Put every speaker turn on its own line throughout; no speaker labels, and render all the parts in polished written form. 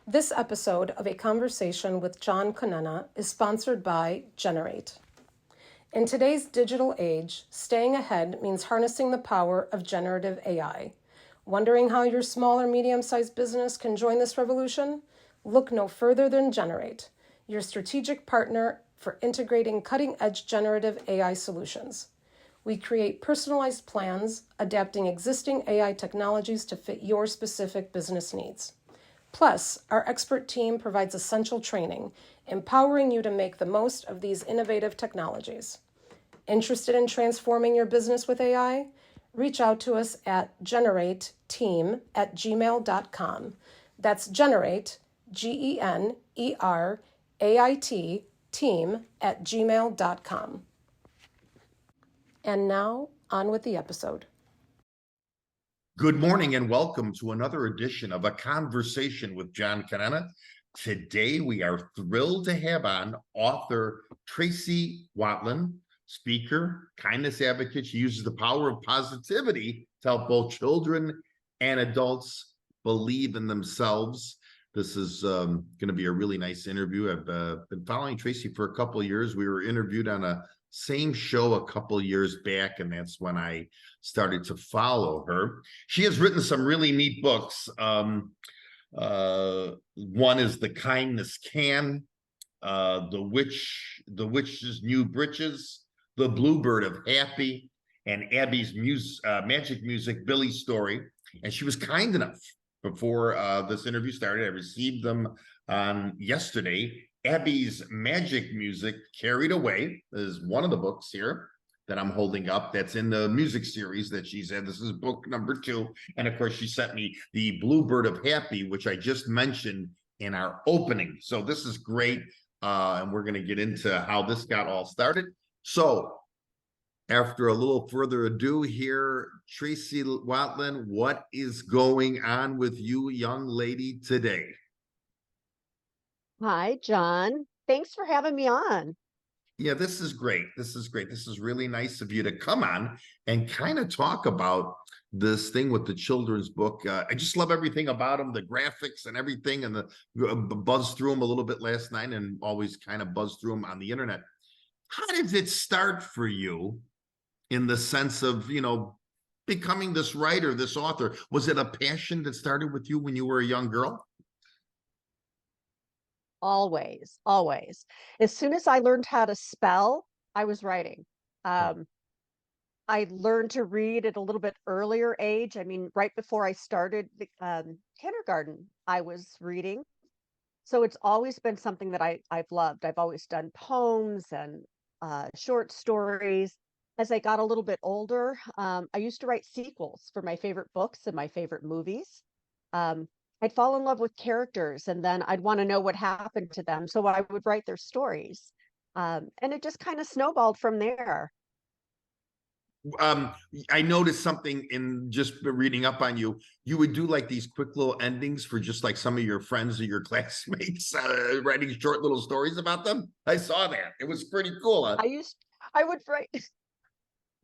This episode of A Conversation with John Conenna is sponsored by Generate. In today's digital age, staying ahead means harnessing the power of generative AI. Wondering how your small or medium-sized business can join this revolution? Look no further than Generate, your strategic partner for integrating cutting-edge generative AI solutions. We create personalized plans, adapting existing AI technologies to fit your specific business needs. Plus, our expert team provides essential training, empowering you to make the most of these innovative technologies. Interested in transforming your business with AI? Reach out to us at generateteam@gmail.com. That's generate, GENERAIT, team@gmail.com. And now, on with the episode.
Good morning and welcome to another edition of A Conversation with John Conenna. Today we are thrilled to have on author Tracy Watland, speaker, kindness advocate. She uses the power of positivity to help both children and adults believe in themselves. This is going to be a really nice interview. I've been following Tracy for a couple of years. We were interviewed on a same show a couple years back, and that's when I started to follow her. She has written some really neat books. One is The Kindness Can, The Witch's New Britches, The Bluebird of Happy, and Abby's Magic Music, Billy's Story. And she was kind enough before this interview started. I received them on yesterday. Abby's Magic Music, Carried Away, is one of the books here that I'm holding up. That's in the music series that she's in. This is book number 2. And of course, she sent me The Bluebird of Happy, which I just mentioned in our opening. So this is great. And we're going to get into how this got all started. So after a little further ado here, Tracy Watland, what is going on with you, young lady, today?
Hi, John. Thanks for having me on.
Yeah, this is great. This is great. This is really nice of you to come on and kind of talk about this thing with the children's book. I just love everything about them, the graphics and everything, and the buzz through them a little bit last night and always kind of buzz through them on the internet. How did it start for you in the sense of, becoming this writer, this author? Was it a passion that started with you when you were a young girl?
Always, always. As soon as I learned how to spell, I was writing. Um, I learned to read at a little bit earlier age. I mean, right before I started kindergarten, I was reading. So it's always been something that I've loved. I've always done poems and short stories. As I got a little bit older, I used to write sequels for my favorite books and my favorite movies. Um, I'd fall in love with characters and then I'd want to know what happened to them. So I would write their stories. And it just kind of snowballed from there.
I noticed something in just reading up on you. You would do like these quick little endings for just like some of your friends or your classmates, writing short little stories about them. I saw that. It was pretty cool. Huh?
I would write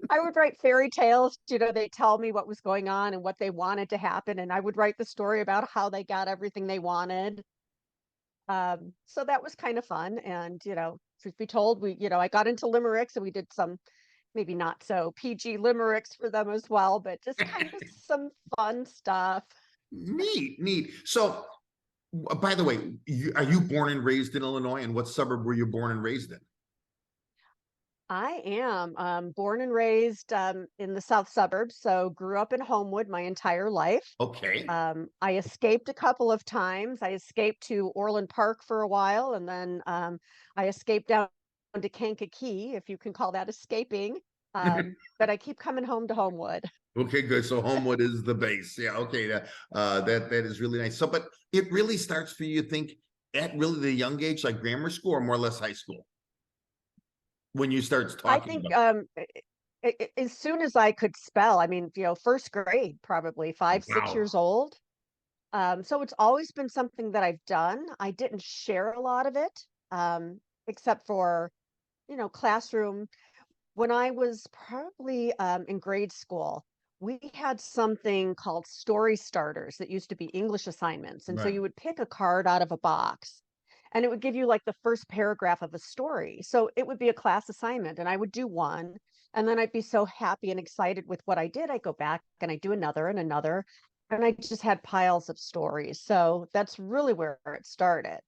I would write fairy tales. They tell me what was going on and what they wanted to happen, and I would write the story about how they got everything they wanted. So that was kind of fun. And, truth be told, I got into limericks and we did some maybe not so PG limericks for them as well, but just kind of some fun stuff.
Neat, neat. So, by the way, are you born and raised in Illinois? And what suburb were you born and raised in?
I am born and raised in the south suburbs, so grew up in Homewood my entire life.
Okay.
I escaped a couple of times. I escaped to Orland Park for a while, and then I escaped down to Kankakee, if you can call that escaping. But I keep coming home to Homewood.
Okay, good. So Homewood is the base. Yeah, okay. That is really nice. So, but it really starts for you, think, at really the young age, like grammar school or more or less high school, when you start
I
talking
think
about.
as soon as I could spell, I mean, first grade, probably 5, 6 years
Wow.
old. So it's always been something that I've done. I didn't share a lot of it, except for, classroom. When I was probably in grade school, we had something called story starters that used to be English assignments. And so
Right.
you would pick a card out of a box and it would give you like the first paragraph of a story. So it would be a class assignment and I would do one. And then I'd be so happy and excited with what I did. I'd go back and I'd do another and another. And I just had piles of stories. So that's really where it started.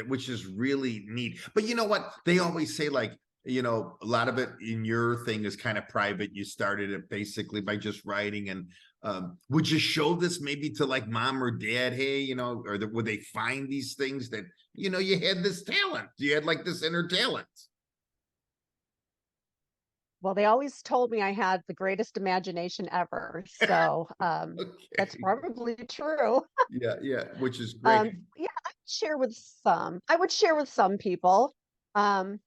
Which is really neat. But you know what? They always say, like, you know, a lot of it in your thing is kind of private. You started it basically by just writing. And would you show this maybe to like mom or dad? Hey, you know, or would they find these things that, you know, you had this talent, you had like this inner talent?
Well, they always told me I had the greatest imagination ever. So that's
Okay.
probably true.
Yeah, yeah, which is great.
Yeah, I would share with some people. Um,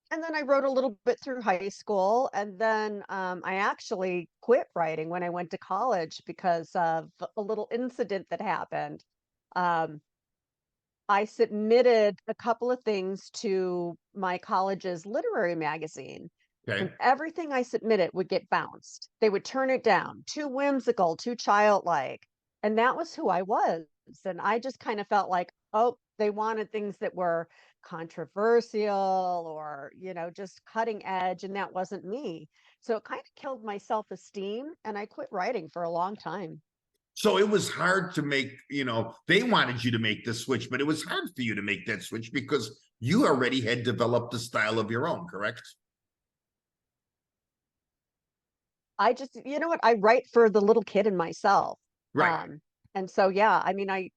and then I wrote a little bit through high school, and then I actually quit writing when I went to college because of a little incident that happened. Um, I submitted a couple of things to my college's literary magazine, and
Okay.
everything I submitted would get bounced. They would turn it down, too whimsical, too childlike. And that was who I was. And I just kind of felt like, oh, they wanted things that were controversial or, just cutting edge. And that wasn't me. So it kind of killed my self-esteem. And I quit writing for a long time.
So it was hard to make, you know, they wanted you to make the switch, but it was hard for you to make that switch because you already had developed a style of your own, correct?
I just, you know what? I write for the little kid in myself.
Right.
Um, and so, yeah, I mean, I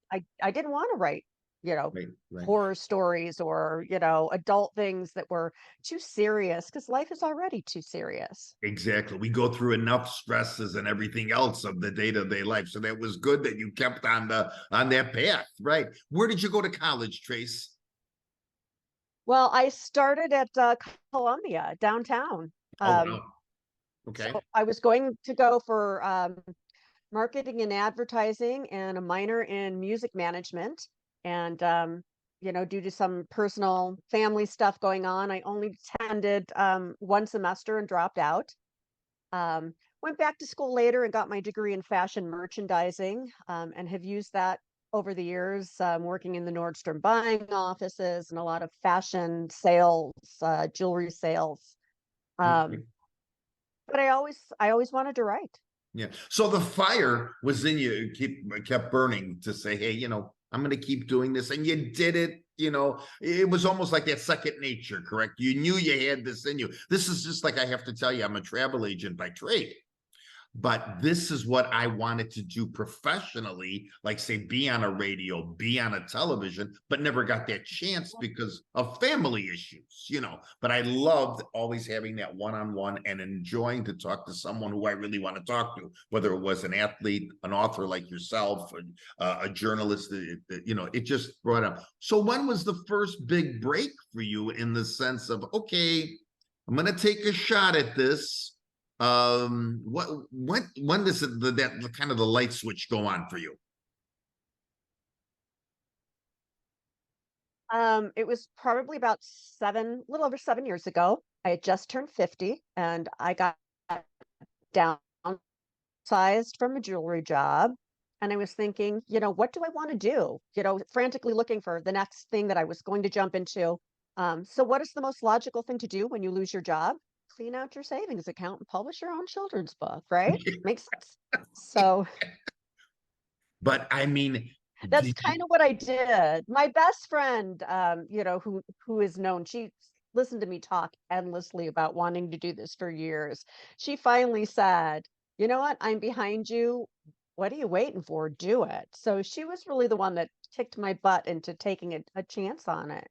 didn't want to write, you know,
Right. Right.
horror stories or, adult things that were too serious because life is already too serious.
Exactly. We go through enough stresses and everything else of the day-to-day life. So that was good that you kept on that path. Right. Where did you go to college, Trace?
Well, I started at Columbia downtown.
Oh,
Um,
wow. Okay.
so I was going to go for marketing and advertising and a minor in music management. And, due to some personal family stuff going on, I only attended one semester and dropped out. Went back to school later and got my degree in fashion merchandising and have used that over the years, working in the Nordstrom buying offices and a lot of fashion sales, jewelry sales.
Okay.
Um, but I always wanted to write.
Yeah. So the fire was in you, kept burning to say, hey, you know, I'm going to keep doing this. And you did it. You know, it was almost like that second nature, correct? You knew you had this in you. This is just like I have to tell you, I'm a travel agent by trade. But this is what I wanted to do professionally, like say, be on a radio, be on a television, but never got that chance because of family issues, you know. But I loved always having that one-on-one and enjoying to talk to someone who I really want to talk to, whether it was an athlete, an author like yourself, a journalist, you know, it just brought up. So when was the first big break for you in the sense of, okay, I'm going to take a shot at this? When does that kind of the light switch go on for you?
It was probably about a little over 7 years ago. I had just turned 50 and I got downsized from a jewelry job. And I was thinking, what do I want to do? Frantically looking for the next thing that I was going to jump into. So what is the most logical thing to do when you lose your job? Clean out your savings account and publish your own children's book, right? Makes sense. So
But I mean,
that's kind of what I did. My best friend, who is known, she listened to me talk endlessly about wanting to do this for years. She finally said, "You know what? I'm behind you. What are you waiting for? Do it." So she was really the one that kicked my butt into taking a chance on it.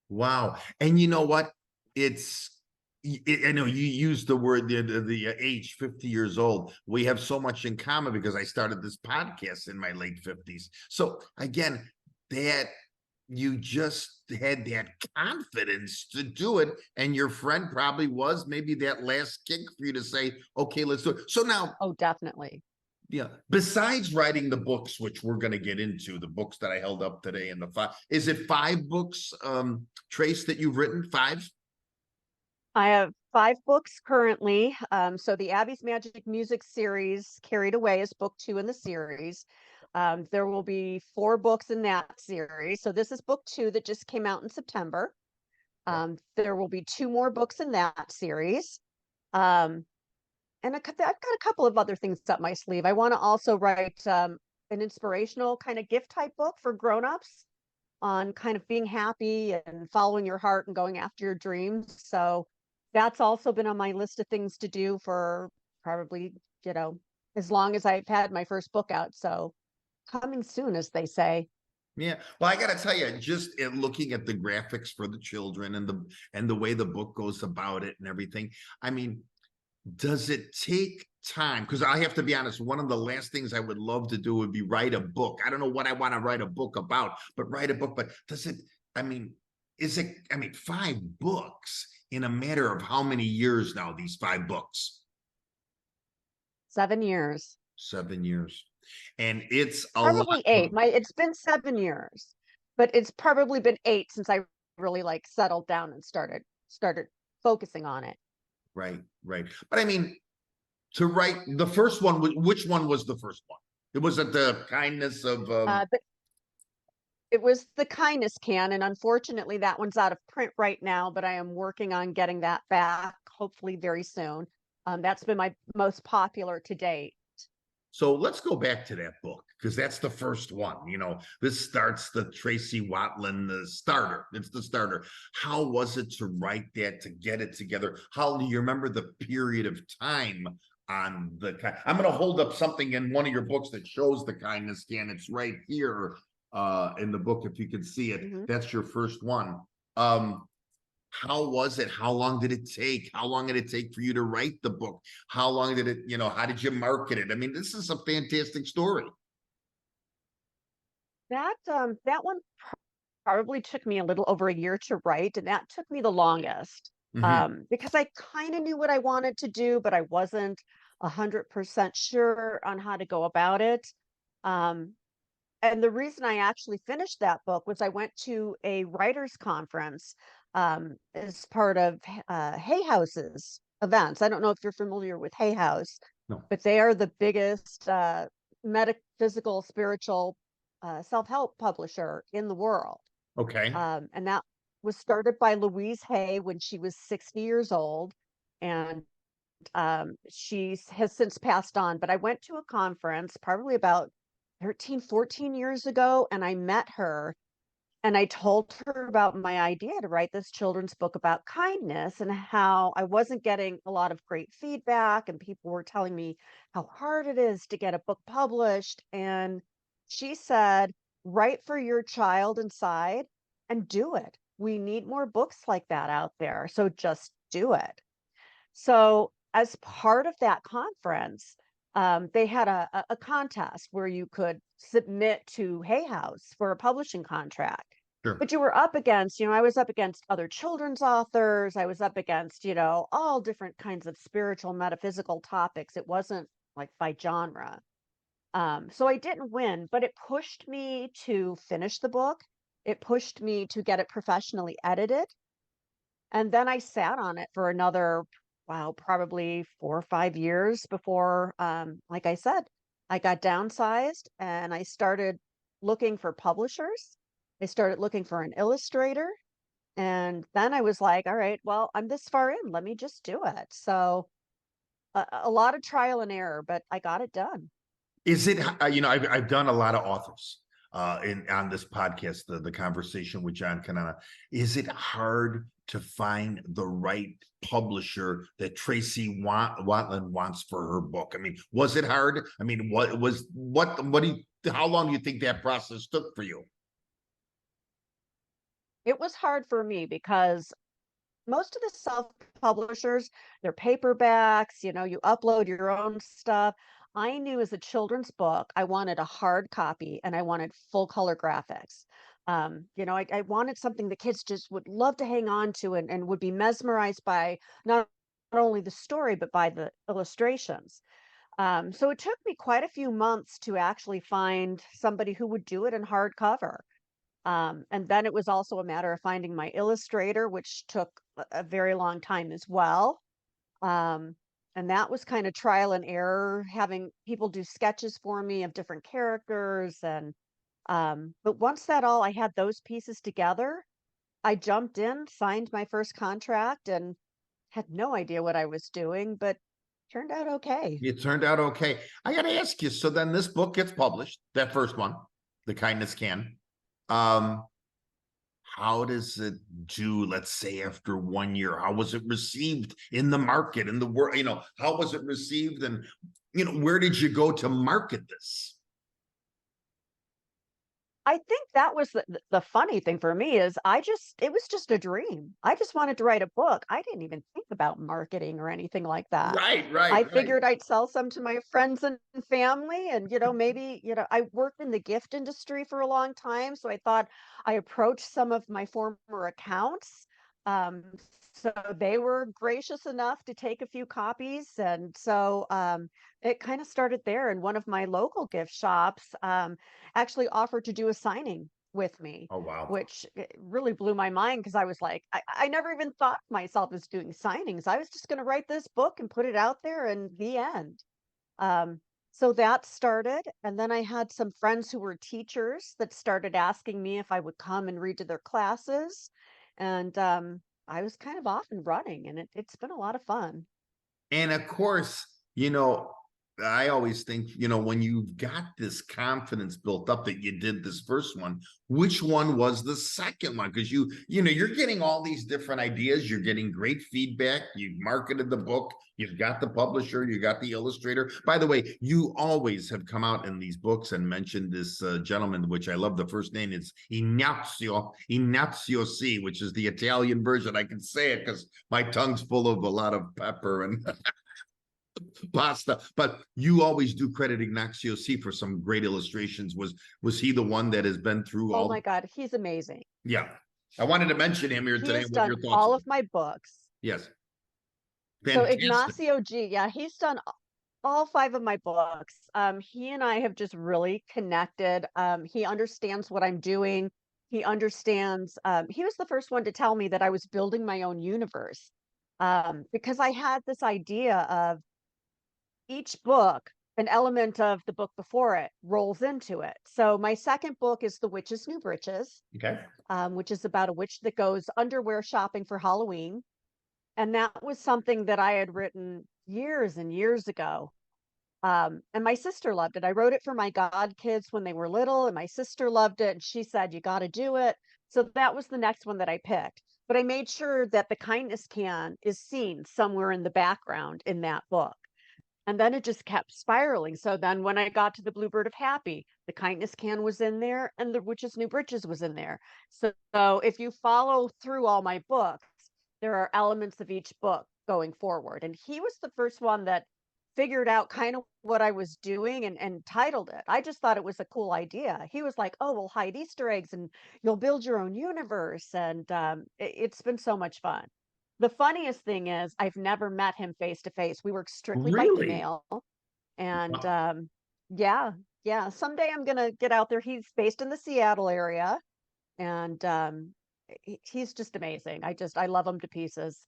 wow. And you know what? I know you used the word the age 50 years old. We have so much in common because I started this podcast in my late 50s. So again, that you just had that confidence to do it. And your friend probably was maybe that last kick for you to say, okay, let's do it. So now,
Oh, definitely.
yeah, besides writing the books, which we're going to get into, the books that I held up today and the five, is it 5 books, Trace, that you've written? 5?
I have 5 books currently. So the Abby's Magic Music series, Carried Away, is book 2 in the series. There will be 4 books in that series. So this is book 2 that just came out in September. There will be 2 more books in that series. And I've got a couple of other things up my sleeve. I want to also write an inspirational kind of gift type book for grown-ups on kind of being happy and following your heart and going after your dreams. So that's also been on my list of things to do for probably, as long as I've had my first book out. So coming soon, as they say.
Yeah, well, I got to tell you, just in looking at the graphics for the children and the way the book goes about it and everything, I mean, does it take time? Because I have to be honest, one of the last things I would love to do would be write a book. I don't know what I want to write a book about, but write a book. But does it, I mean, 5 books in a matter of how many years now, these 5 books?
7 years.
7 years. And it's a
Probably
lot.
8. It's been 7 years, but it's probably been 8 since I really settled down and started focusing on it.
Right. But I mean, to write the first one, which one was the first one? It was at the kindness of.
It was the Kindness Can, and unfortunately, that one's out of print right now. But I am working on getting that back, hopefully very soon. That's been my most popular to date.
So let's go back to that book, because that's the first one. This starts the Tracy Watland, the starter. It's the starter. How was it to write that, to get it together? How do you remember the period of time on I'm going to hold up something in one of your books that shows the Kindness Can. It's right here in the book, if you can see it.
Mm-hmm.
That's your first one. How was it? How long did it take? How long did it take for you to write the book? How long did it, how did you market it? I mean, this is a fantastic story.
That one probably took me a little over a year to write, and that took me the longest. Because I kind of knew what I wanted to do, but I wasn't 100% sure on how to go about it. And the reason I actually finished that book was I went to a writers conference as part of Hay House's events. I don't know if you're familiar with Hay House,
No.
but they are the biggest metaphysical, spiritual self-help publisher in the world.
Okay.
And that was started by Louise Hay when she was 60 years old. And she has since passed on. But I went to a conference probably about 13, 14 years ago, and I met her. And I told her about my idea to write this children's book about kindness and how I wasn't getting a lot of great feedback, and people were telling me how hard it is to get a book published. And she said, write for your child inside and do it. We need more books like that out there. So just do it. So as part of that conference, they had a contest where you could submit to Hay House for a publishing contract.
Sure.
But you were up against, I was up against other children's authors. I was up against, all different kinds of spiritual, metaphysical topics. It wasn't like by genre. So I didn't win, but it pushed me to finish the book. It pushed me to get it professionally edited. And then I sat on it for another, probably 4 or 5 years before, like I said, I got downsized and I started looking for publishers. I started looking for an illustrator. And then I was like, all right, well, I'm this far in. Let me just do it. So a lot of trial and error, but I got it done.
Is it, I've done a lot of authors on this podcast, the conversation with John Conenna. Is it hard to find the right publisher that Tracy Watland wants for her book? I mean, was it hard? I mean, how long do you think that process took for you?
It was hard for me because most of the self-publishers, they're paperbacks, you upload your own stuff. I knew as a children's book, I wanted a hard copy and I wanted full color graphics. I wanted something the kids just would love to hang on to and would be mesmerized by not only the story, but by the illustrations. So it took me quite a few months to actually find somebody who would do it in hardcover. And then it was also a matter of finding my illustrator, which took a very long time as well. And that was kind of trial and error, having people do sketches for me of different characters. And but once I had those pieces together, I jumped in, signed my first contract, and had no idea what I was doing, but turned out okay.
It turned out okay. I got to ask you. So then this book gets published, that first one, The Kindness Can. How does it do, let's say, after 1 year? How was it received in the market, in the world? How was it received? And, where did you go to market this?
I think that was the funny thing for me is it was just a dream. I just wanted to write a book. I didn't even think about marketing or anything like that.
Right,
I
right, right.
figured I'd sell some to my friends and family and, maybe, I worked in the gift industry for a long time, so I thought I approached some of my former accounts. Um, so they were gracious enough to take a few copies, and so it kind of started there. And one of my local gift shops actually offered to do a signing with me,
Oh, wow.
which really blew my mind because I was like, I never even thought of myself as doing signings. I was just going to write this book and put it out there, and the end. Um, so that started. And then I had some friends who were teachers that started asking me if I would come and read to their classes. And I was kind of off and running, and it's been a lot of fun.
And of course, I always think, when you've got this confidence built up that you did this first one, which one was the second one? Because you're getting all these different ideas, you're getting great feedback, you've marketed the book, you've got the publisher, you got the illustrator. By the way, you always have come out in these books and mentioned this gentleman, which I love the first name. It's Ignazio C, which is the Italian version. I can say it because my tongue's full of a lot of pepper and pasta, but you always do credit Ignazio C for some great illustrations. Was he the one that has been through
Oh
all
my God, he's amazing.
Yeah, I wanted to mention him here
He
today.
has
What are
done
your thoughts?
all of my books.
Yes,
So
fantastic.
Ignacio G, yeah, he's done all five of my books. He and I have just really connected. He understands what I'm doing. He understands. He was the first one to tell me that I was building my own universe, because I had this idea of each book, an element of the book before it rolls into it. So my second book is The Witch's New Breeches,
Okay.
which is about a witch that goes underwear shopping for Halloween. And that was something that I had written years and years ago. And my sister loved it. I wrote it for my godkids when they were little, and my sister loved it. And she said, "You got to do it." So that was the next one that I picked. But I made sure that the kindness can is seen somewhere in the background in that book. And then it just kept spiraling. So then when I got to the Bluebird of Happy, the kindness can was in there and the Witch's New Breeches was in there. So if you follow through all my books, there are elements of each book going forward. And he was the first one that figured out kind of what I was doing and titled it. I just thought it was a cool idea. He was like, "Oh, we'll hide Easter eggs and you'll build your own universe." And it's been so much fun. The funniest thing is I've never met him face to face. We work strictly by
Really?
email. And
Wow.
yeah, yeah. Someday I'm gonna get out there. He's based in the Seattle area, and he's just amazing. I love him to pieces.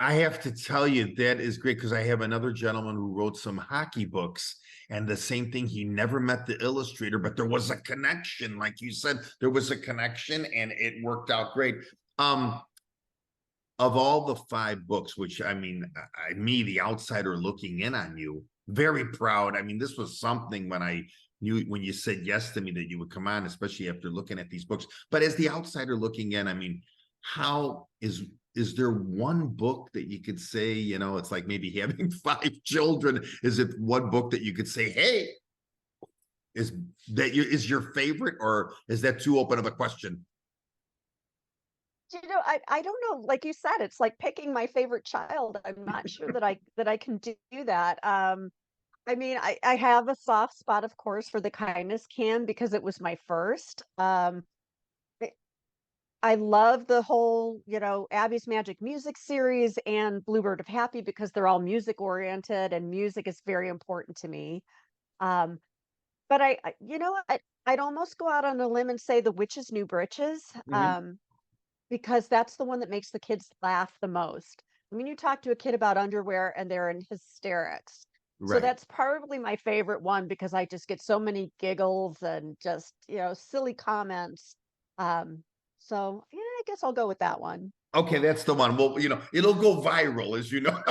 I have to tell you, that is great because I have another gentleman who wrote some hockey books, and the same thing. He never met the illustrator, but there was a connection. Like you said, there was a connection, and it worked out great. Um, of all the five books, which I mean, me, the outsider looking in on you, very proud. I mean, this was something when I knew when you said yes to me that you would come on, especially after looking at these books. But as the outsider looking in, I mean, how is there one book that you could say, it's like maybe having five children? Is it one book that you could say, hey, is your favorite, or is that too open of a question?
I don't know. Like you said, it's like picking my favorite child. I'm not sure that I can do that. I mean, I have a soft spot, of course, for the kindness can because it was my first. I I love the whole, Abby's Magic Music series and Bluebird of Happy because they're all music oriented and music is very important to me. Um, but I'd almost go out on a limb and say The Witch's New Breeches,
Mhm.
because that's the one that makes the kids laugh the most. I mean, you talk to a kid about underwear and they're in hysterics. So
Right.
that's probably my favorite one because I just get so many giggles and just, silly comments. Um, so yeah, I guess I'll go with that one.
Okay, that's the one. Well, it'll go viral, as you know.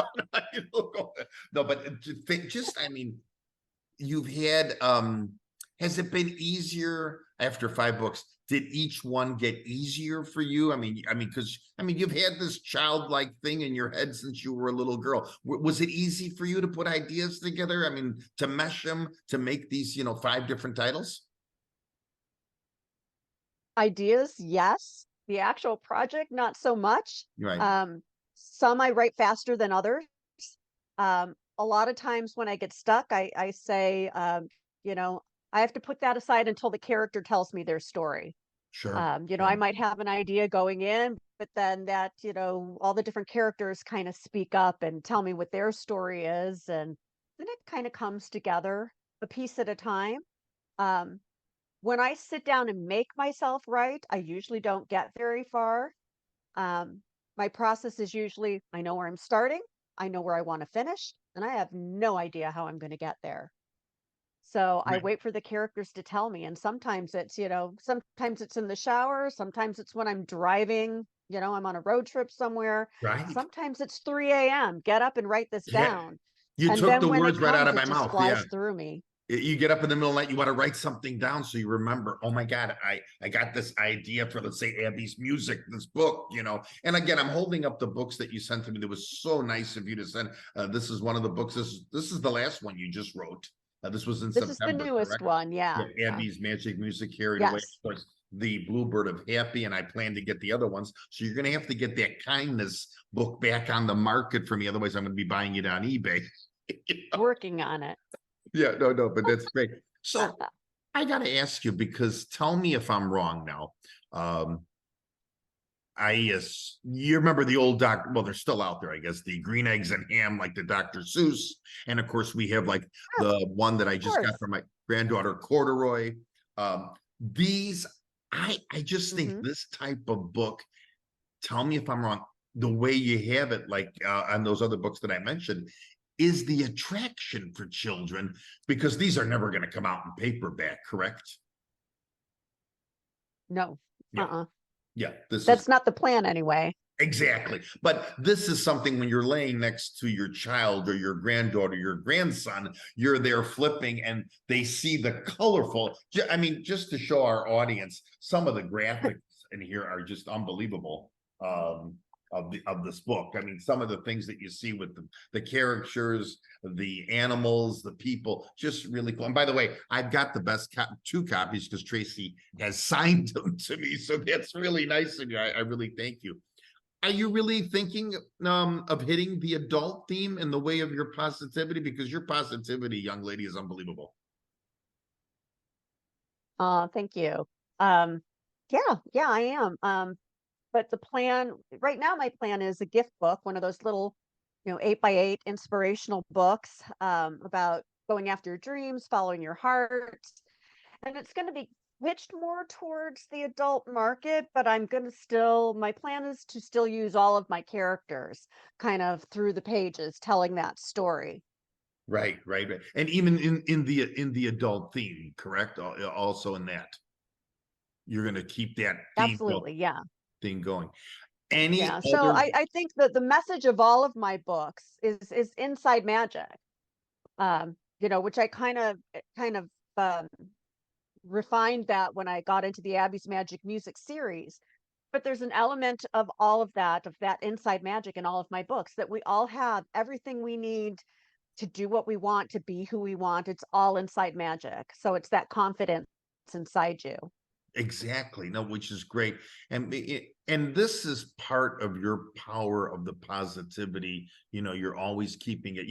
It'll go, no, but just, I mean, you've had, has it been easier after 5 books? Did each one get easier for you? Because you've had this childlike thing in your head since you were a little girl. Was it easy for you to put ideas together? To mesh them to make these, 5 different titles?
Ideas, yes. The actual project, not so much.
Right.
Um, some I write faster than others. A lot of times when I get stuck, I say, you know, I have to put that aside until the character tells me their story.
Sure.
I
Sure.
might have an idea going in, but then all the different characters kind of speak up and tell me what their story is, and then it kind of comes together a piece at a time. Um, when I sit down and make myself write, I usually don't get very far. Um, my process is usually I know where I'm starting, I know where I want to finish, and I have no idea how I'm going to get there. So I
Right.
wait for the characters to tell me. And sometimes sometimes it's in the shower, sometimes it's when I'm driving, I'm on a road trip somewhere.
Right.
Sometimes it's 3 a.m. Get up and write this
Yeah.
down.
You
And
took
then
the
when it
words right out
comes,
of
it
my
just
mouth. Yeah.
flies through me.
You get up in the middle of the night, you want to write something down so you remember, oh my God, I got this idea for, let's say, Abby's music, this book. And again, I'm holding up the books that you sent to me. That was so nice of you to send. This is one of the books. This is the last one you just wrote. This was in
This is the
September,
newest
correct?
one. Yeah.
Yeah, Abby's Magic Music Carried Away.
Yes.
Of course, the Bluebird of Happy, and I plan to get the other ones. So you're going to have to get that kindness book back on the market for me. Otherwise, I'm going to be buying it on eBay.
Working on it.
Yeah, no, but that's great. So I got to ask you, because tell me if I'm wrong now. You remember the old doctor, well, they're still out there, I guess, the green eggs and ham, like the Dr. Seuss. And of course, we have like
Yeah,
the one that I
of
just got
course.
from my granddaughter, Corduroy. These, I just think
Hmm.
this type of book, tell me if I'm wrong, the way you have it, like on those other books that I mentioned, is the attraction for children, because these are never going to come out in paperback, correct?
No.
Yeah.
Uh-uh.
Yeah, this is
That's not the plan anyway.
exactly. But this is something when you're laying next to your child or your granddaughter, your grandson, you're there flipping and they see the colorful. Just to show our audience, some of the graphics in here are just unbelievable. Of this book. Some of the things that you see with the characters, the animals, the people, just really cool. And by the way, I've got the best 2 copies because Tracy has signed them to me. So that's really nice of you. I really thank you. Are you really thinking of hitting the adult theme in the way of your positivity? Because your positivity, young lady, is unbelievable.
Thank you. Um, yeah, I am. But the plan right now, my plan is a gift book, one of those little, 8 by 8 inspirational books about going after your dreams, following your heart. And it's going to be pitched more towards the adult market, but my plan is to still use all of my characters kind of through the pages telling that story.
Right. And even in the adult theme, correct? Also in that, you're going to keep that
Absolutely. Yeah.
thing going. Any
Yeah. So
other?
I think that the message of all of my books is inside magic. Which I kind of refined that when I got into the Abby's Magic Music series. But there's an element of that inside magic in all of my books, that we all have everything we need to do what we want, to be who we want. It's all inside magic. So it's that confidence inside you.
Exactly. No, which is great. And this is part of your power of the positivity. You're always keeping it,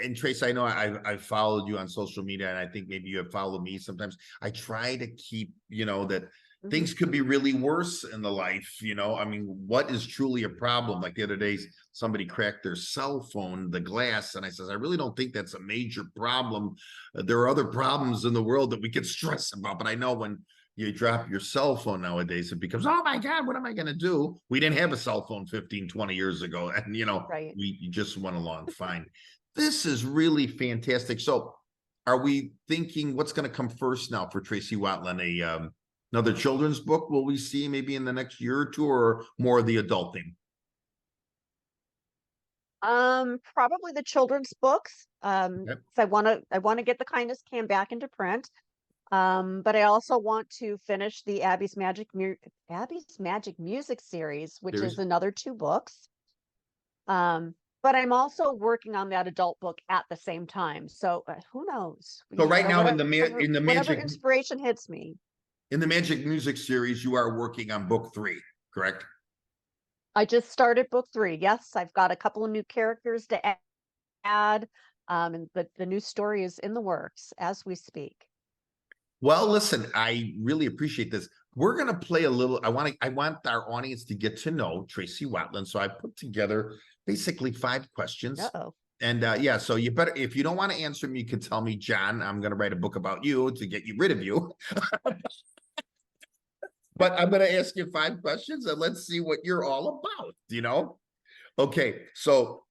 and Trace, I know I followed you on social media, and I think maybe you have followed me sometimes. I try to keep, that
Hmm.
things could be really worse in the life. What is truly a problem? Like the other day, somebody cracked their cell phone, the glass, and I says, I really don't think that's a major problem. There are other problems in the world that we could stress about, but I know when you drop your cell phone nowadays, it becomes, oh my God, what am I going to do? We didn't have a cell phone 15, 20 years ago. And,
Right.
we just went along fine. This is really fantastic. So are we thinking what's going to come first now for Tracy Watland? Another children's book will we see maybe in the next year or two, or more of the adult thing?
Probably the children's books.
Yep.
'Cause I want to get the Kindness Can back into print. But I also want to finish the Abby's Magic Music series, which is another 2 books. But I'm also working on that adult book at the same time. So who knows?
So right now
Whatever inspiration hits me.
in the Magic Music series, you are working on book 3, correct?
I just started book 3. Yes, I've got a couple of new characters to add. And the new story is in the works as we speak.
Well, listen, I really appreciate this. We're going to play a little. I want our audience to get to know Tracy Watland. So I put together basically 5 questions.
Uh-oh.
And yeah, so you better, if you don't want to answer them, you can tell me, John, I'm going to write a book about you to get rid of you. But I'm going to ask you 5 questions and let's see what you're all about, Okay, so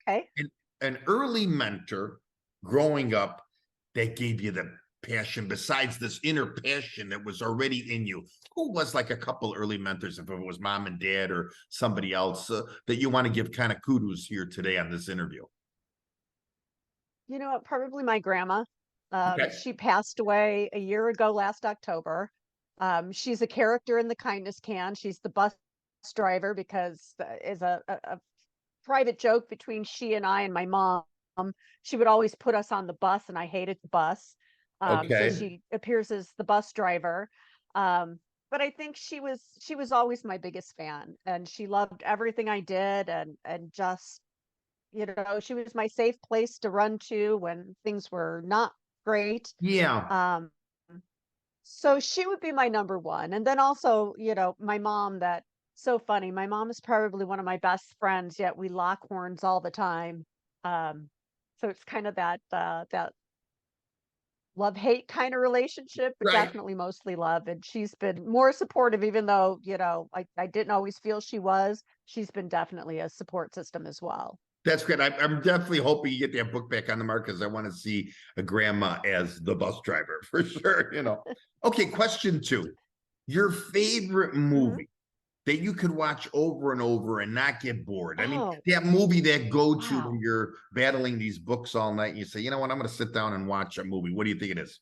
an early mentor growing up that gave you the passion, besides this inner passion that was already in you, who was like a couple early mentors, if it was mom and dad or somebody else that you want to give kind of kudos here today on this interview?
You know what? Probably my grandma.
Okay.
She passed away a year ago last October. She's a character in the Kindness Can. She's the bus driver because is a private joke between she and I and my mom. She would always put us on the bus, and I hated the bus. So
Okay.
she appears as the bus driver. But I think she was always my biggest fan, and she loved everything I did, and just, she was my safe place to run to when things were not great.
Yeah.
So she would be my number one. And then also, my mom, so funny. My mom is probably one of my best friends, yet we lock horns all the time. So it's kind of that love-hate kind of relationship, but
Right.
definitely mostly love. And she's been more supportive, even though, I didn't always feel she was. She's been definitely a support system as well.
That's great. I'm definitely hoping you get that book back on the market because I want to see a grandma as the bus driver for sure. Okay, question 2. Your favorite movie that you could watch over and over and not get bored. I mean, that movie that go-to when you're battling these books all night and you say, you know what, I'm going to sit down and watch a movie. What do you think it is?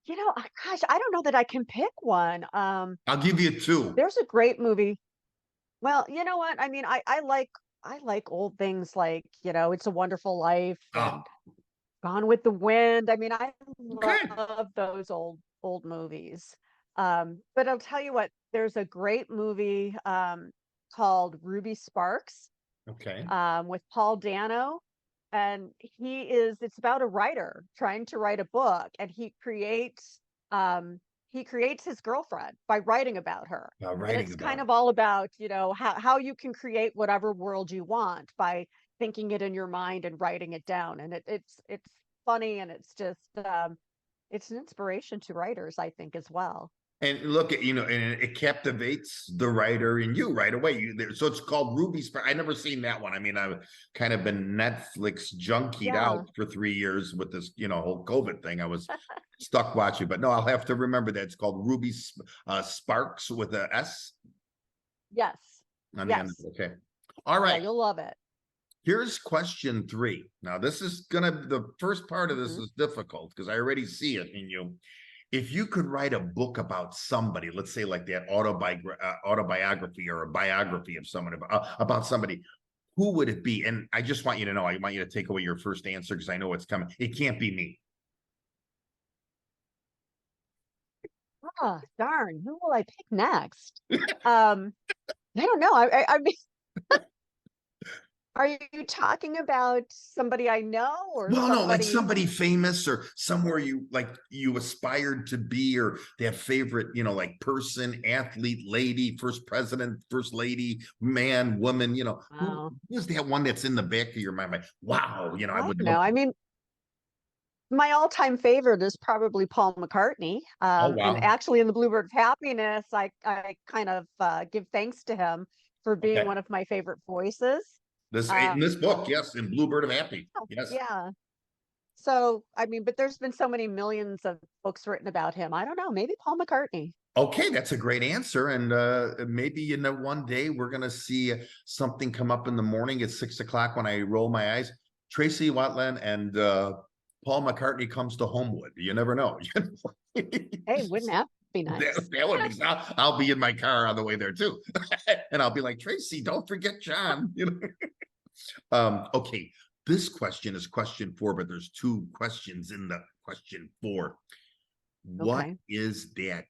Gosh, I don't know that I can pick one.
I'll give you 2.
There's a great movie. Well, you know what? I mean, I like old things like, It's a Wonderful Life and Gone with the Wind. I mean, I love those old movies. But I'll tell you what, there's a great movie called Ruby Sparks.
Okay.
With Paul Dano. And it's about a writer trying to write a book, and he creates his girlfriend by writing about her. And it's kind of all about, how you can create whatever world you want by thinking it in your mind and writing it down. And it's funny, and it's just it's an inspiration to writers, I think, as well.
And look at, and it captivates the writer in you right away. So it's called Ruby Sparks. I've never seen that one. I mean, I've kind of been Netflix junkied out for 3 years with this, whole COVID thing. I was stuck watching, but no, I'll have to remember that. It's called Ruby Sparks with a S.
Yes.
On the end. Okay. All right.
Yeah, you'll love it.
Here's question 3. Now, the first part of this is difficult because I already see it in you. If you could write a book about somebody, let's say like that autobiography or a biography of someone about somebody, who would it be? And I just want you to know, I want you to take away your first answer because I know it's coming. It can't be me.
Oh, darn. Who will I pick next? I don't know. I mean, are you talking about somebody I know, or
no, like somebody famous or somewhere you aspired to be, or that favorite, like person, athlete, lady, first president, first lady, man, woman, who's that one that's in the back of your mind? Like, wow, I would
know. I mean, my all-time favorite is probably Paul McCartney.
Oh,
And
wow.
actually in the Bluebird of Happiness, I kind of give thanks to him for being
Okay.
one of my favorite voices.
This in
Um,
this book, yes, in Bluebird of Happy. Yes.
yeah. So, I mean, but there's been so many millions of books written about him. I don't know, maybe Paul McCartney.
Okay, that's a great answer. And maybe one day we're gonna see something come up in the morning at 6 o'clock when I roll my eyes. Tracy Watland and Paul McCartney comes to Homewood. You never know.
Hey, wouldn't that be nice?
That would be. I'll be in my car on the way there too, and I'll be like, Tracy, don't forget John. Okay, this question is question 4, but there's 2 questions in the question 4. What
Okay.
is that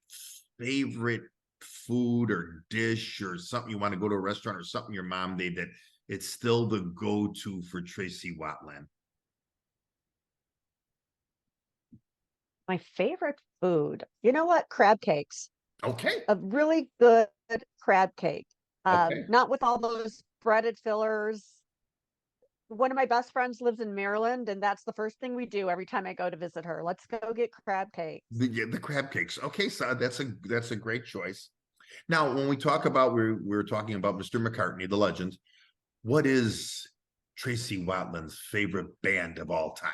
favorite food or dish or something you want to go to a restaurant or something your mom made that it's still the go-to for Tracy Watland?
My favorite food. You know what? Crab cakes.
Okay,
A really good crab cake.
okay.
Not with all those breaded fillers. One of my best friends lives in Maryland, and that's the first thing we do every time I go to visit her. Let's go get crab cakes.
The crab cakes. Okay, so that's a great choice. Now, when we talk about we're talking about Mr. McCartney, the legend. What is Tracy Watland's favorite band of all time?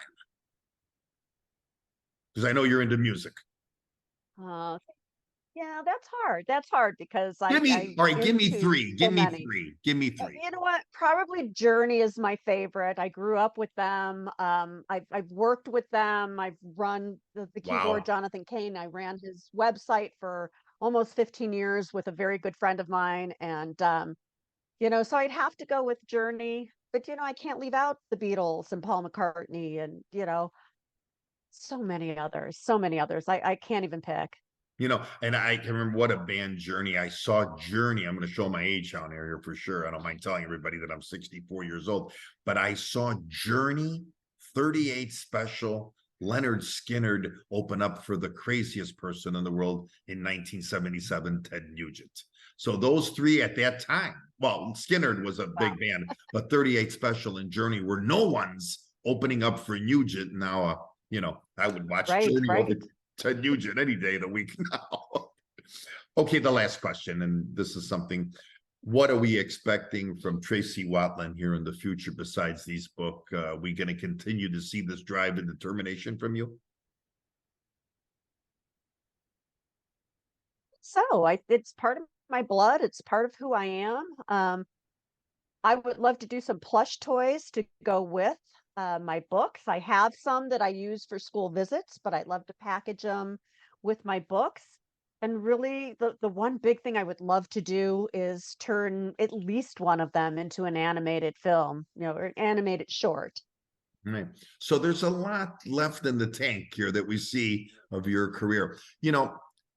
Because I know you're into music.
Uh, yeah, that's hard. That's hard because I
All right, give me
into
3.
so
Give me
many.
3. Give me 3.
You know what? Probably Journey is my favorite. I grew up with them. I've worked with them. I've run the keyboard,
Wow.
Jonathan Kane. I ran his website for almost 15 years with a very good friend of mine. And so I'd have to go with Journey, but I can't leave out the Beatles and Paul McCartney and so many others, so many others. I can't even pick.
And I can remember what a band Journey. I saw Journey. I'm going to show my age down here for sure. I don't mind telling everybody that I'm 64 years old, but I saw Journey 38 special. Leonard Skinnard open up for the craziest person in the world in 1977, Ted Nugent. So those 3 at that time, well, Skinnard was a big band, but 38 special and Journey were no ones opening up for Nugent. Now, I would watch
Right,
Journey over
right.
Ted Nugent any day of the week now. Okay, the last question, and this is something. What are we expecting from Tracy Watland here in the future besides these books? We going to continue to see this drive and determination from you?
So it's part of my blood. It's part of who I am. I would love to do some plush toys to go with my books. I have some that I use for school visits, but I'd love to package them with my books. And really, the one big thing I would love to do is turn at least one of them into an animated film, or an animated short.
Right. So there's a lot left in the tank here that we see of your career.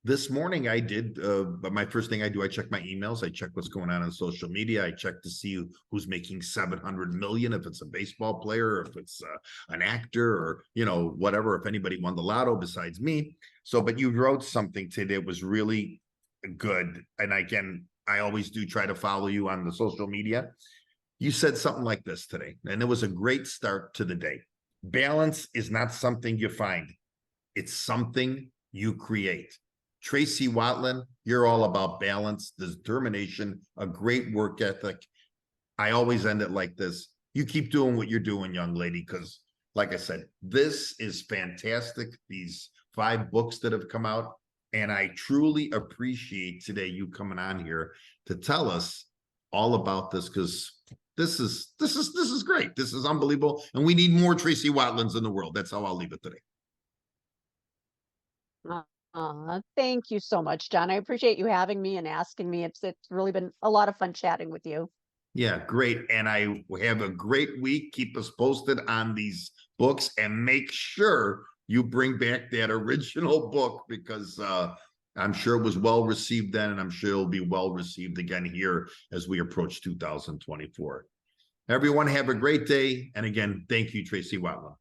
This morning I did, but my first thing I do, I check my emails. I check what's going on social media. I check to see who's making 700 million, if it's a baseball player, or if it's an actor, or, whatever, if anybody won the lotto besides me. So, but you wrote something today that was really good. And I always do try to follow you on the social media. You said something like this today, and it was a great start to the day. Balance is not something you find. It's something you create. Tracy Watland, you're all about balance, determination, a great work ethic. I always end it like this. You keep doing what you're doing, young lady, because like I said, this is fantastic. These 5 books that have come out. And I truly appreciate today you coming on here to tell us all about this, because this is great. This is unbelievable. And we need more Tracy Watlands in the world. That's how I'll leave it today.
Thank you so much, John. I appreciate you having me and asking me. It's really been a lot of fun chatting with you.
Yeah, great. And I have a great week. Keep us posted on these books and make sure you bring back that original book, because I'm sure it was well received then, and I'm sure it'll be well received again here as we approach 2024. Everyone have a great day. And again, thank you, Tracy Watland.